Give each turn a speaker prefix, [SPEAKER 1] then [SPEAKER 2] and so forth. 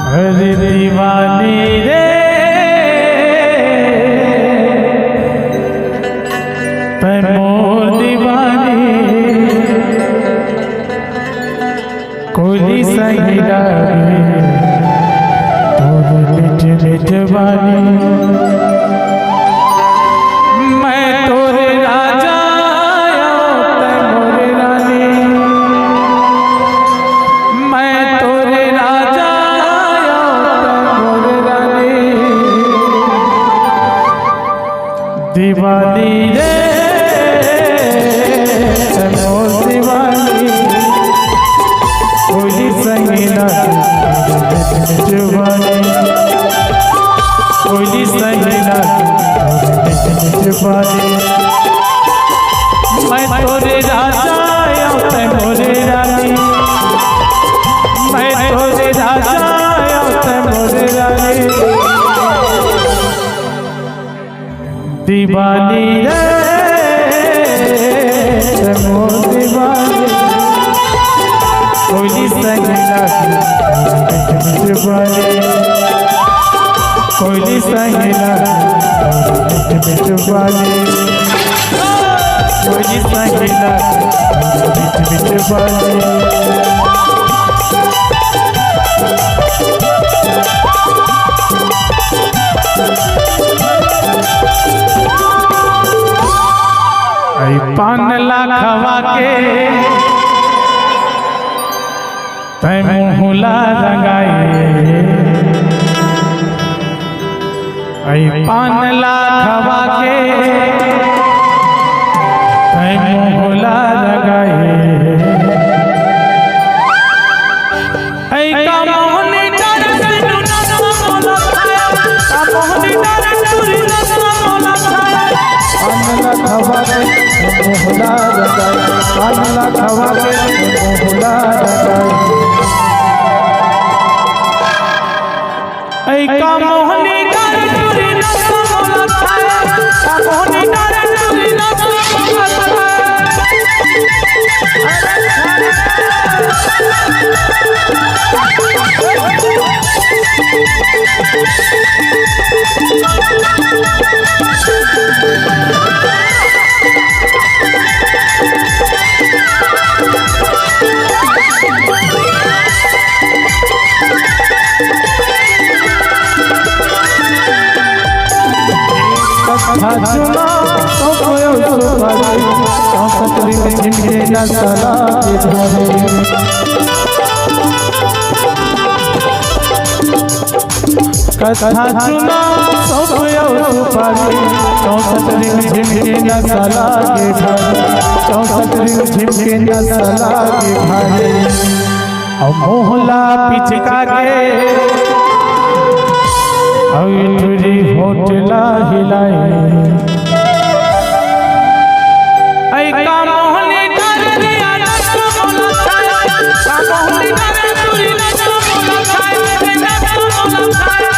[SPEAKER 1] अरे दीवानी रे मोर दीवानी कोई सही लागे तोर मिठ मिठ बानी मैं तोरे राजा तै मोरे रानी मैं तोरे राजा तै मोरे रानी दीवानी रे मोर दीवानी कोई संगी लागे जुबानी कोई संगी लागे जुबानी मैं तोरे राजा तै मोरे रानी मैं तोरे राजा तै मोरे रानी दीवानी रे मोर दीवानी कोई संगी लागे जुबानी कोई संगी लागे जुबानी कोई संगी लागे जुबानी पान लाखवा के तै मुहला रंगाए पान लाखवा के तै मुहला रंगाए मोहला रंगाई पानला खवा के मोहला रंगाई ऐ का मोहनी डार टूरी न मोहला छाया का मोहनी डार टूरी न मोहला सुना तो कोयो सुभाई चौकटरी में झिमके न सला के धरे कथा सुना तो कोयो सुभाई चौकटरी में झिमके न सला के धरे चौकटरी में झिमके न सला के धरे और मोहला पिचका के तुझी होटला हिलाए ऐ का मोहनी डार दिया न मोहला छाया का मोहनी डार टूरी न मोहला छाया न मोहला छाया